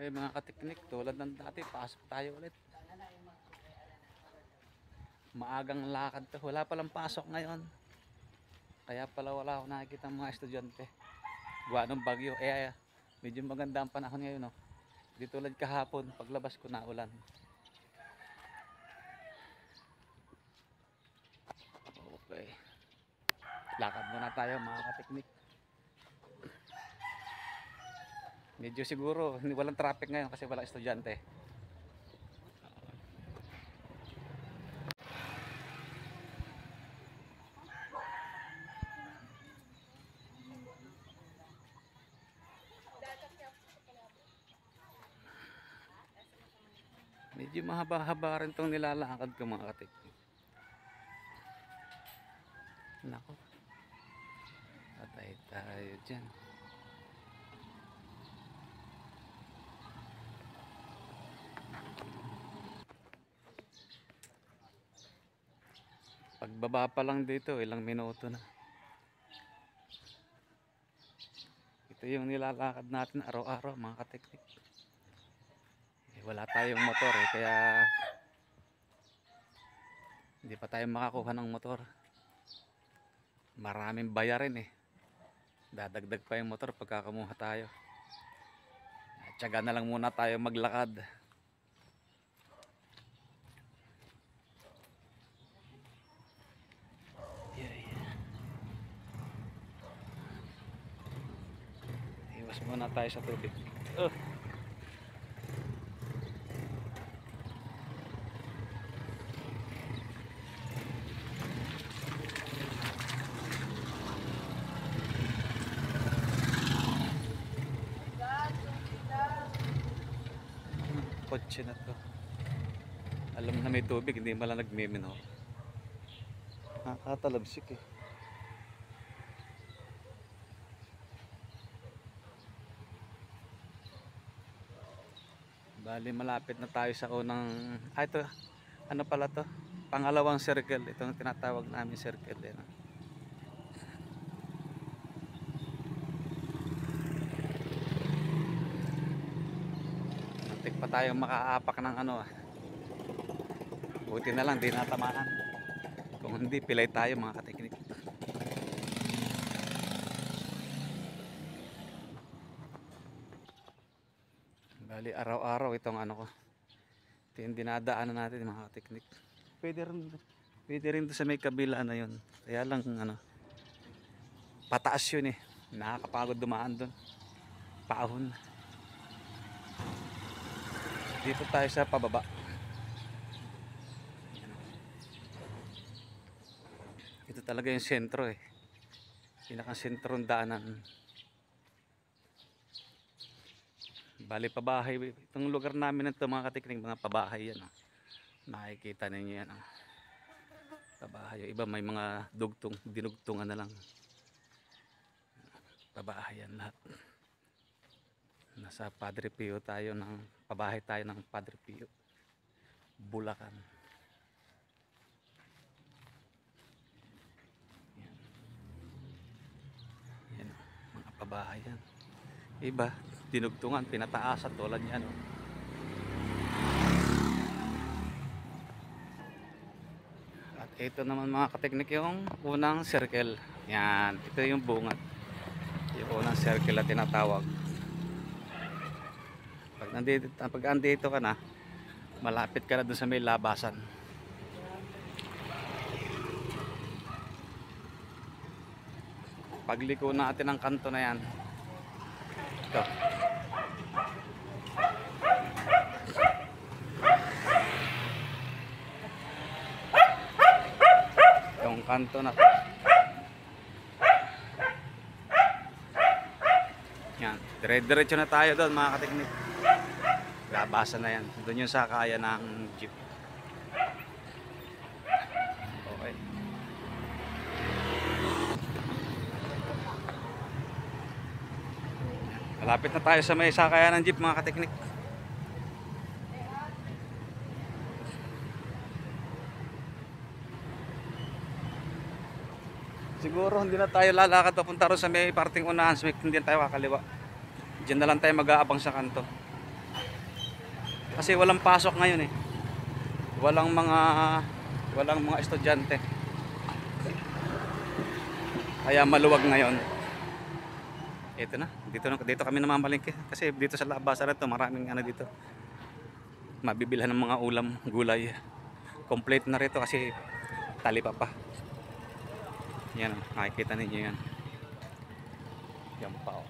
Okay mga kateknik, tulad ng dati, pasok tayo ulit. Maagang lakad to, wala palang pasok ngayon. Kaya pala wala ako nakikita mga estudyante. Gawa ng bagyo, medyo maganda ang panahon ngayon, no? Di tulad kahapon, paglabas ko na ulan. Okay. Lakad muna tayo mga kateknik. Medyo siguro, walang traffic ngayon kasi wala estudyante. Medyo mahaba-haba rin itong nilalakad ko mga kateknik. Nako. Patay tayo dyan. Pagbaba pa lang dito, ilang minuto na. Ito yung nilalakad natin araw-araw mga kateknik. Wala tayong motor kaya hindi pa tayo makakuha ng motor. Maraming bayarin Dadagdag pa yung motor pagka kumuha tayo. Tiyaga na lang muna tayo maglakad. Iwas muna tayo sa tubig. Kotse na to. Alam na may tubig, hindi malang nagmiminaw. Nakatalabsik Bali malapit na tayo sa unang ito, ano pala to? Pangalawang circle. Ito ang tinatawag namin circle Muntik pa tayong makaapak ng Buti na lang di natamaan. Kung hindi, pilay tayo mga kateknik. Bali araw-araw itong ko. Ito yung dinadaanan natin mga kateknik. Pwede rin sa may kabila na yun. Kaya lang pataas yun nakakapagod dumaan doon. Paahon. Dito tayo sa pababa. Ito talaga yung sentro Pinakang sentro ng daanan. Bali pabahay. Itong lugar namin na ito mga kateknik, mga pabahay yan. Makikita ninyo yan. Pabahay. Yung iba may mga dinugtungan na lang. Pabahay yan lahat. Nasa Padre Pio tayo pabahay tayo ng Padre Pio, Bulacan. Yan mga pabahay yan. Iba dinugtungan, pinataasan tulad niyan At ito naman mga kateknik yung unang circle. Yan, ito yung bungad. Yung unang circle na tinatawag. Pag andito ka na, malapit ka na dun sa may labasan. Pagliko natin ang kanto na yan. Ito. Yung kanto na to. Yan, dire-diretso na tayo doon mga kateknik. Labasan na yan. Doon yung sakaya ng jeep. Okay. Malapit na tayo sa may sakaya ng jeep mga kateknik. Siguro hindi na tayo lalakad papunta ron sa may parting unahan, sa may hindi tayo kakaliwa. Diyan na lang tayo mag-aabang sa kanto. Kasi walang pasok ngayon eh. Walang mga estudyante. Kaya maluwag ngayon. Ito na. Dito kami namamalengke kasi dito sa labasan na to maraming ano dito. Mabibilhan ng mga ulam, gulay. Complete na rito kasi talipa pa. Yan, makikita ninyo yan. Yan pa oh.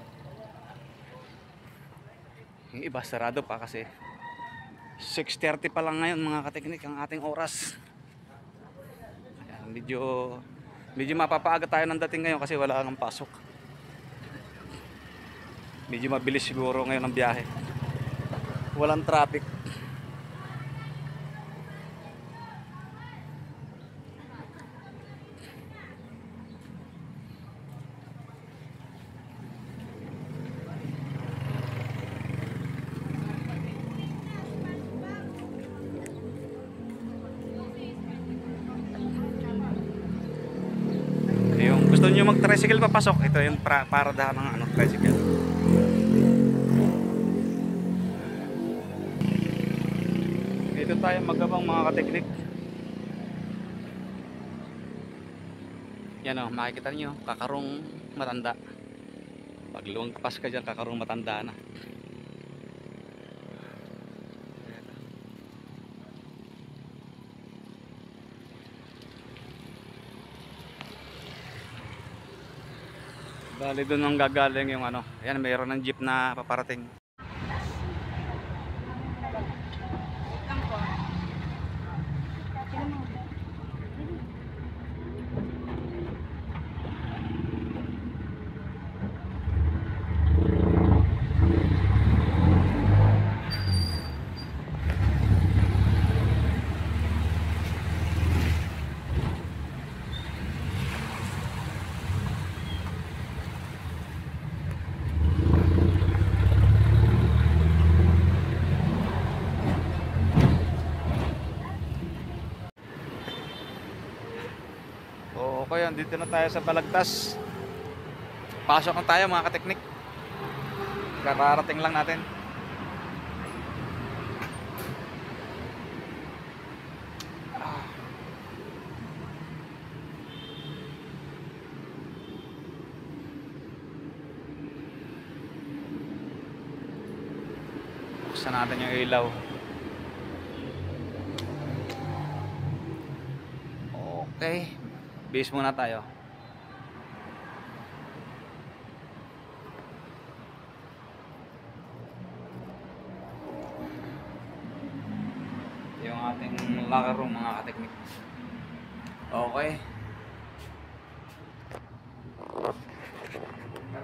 Yung iba sarado pa kasi 6:30 pa lang ngayon mga kateknik ang ating oras. Ayan, medyo mapapaaga tayo ng dating ngayon kasi wala kang pasok. Medyo mabilis siguro ngayon ang biyahe. Walang traffic. Yung gusto niyo mag-tricycle papasok, ito yung paradahan ng ano, tricycle. Dito tayo magabang mga kateknik. Yan o, makikita niyo, kakarong matanda. Pag lumagpas ka dyan, kakarong matanda na. Bali doon ang gagaling yung ano. Ayan, mayroon ng jeep na paparating. Okay, dito na tayo sa Balagtas. Pasok na tayo mga kateknik. Kararating lang natin. Buksan natin yung ilaw. Okay, base muna tayo. Yung ating locker room mga kateknik. Okay.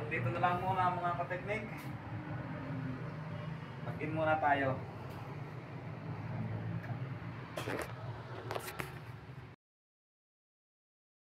Dito na lang muna mga kateknik. Mag-in muna tayo.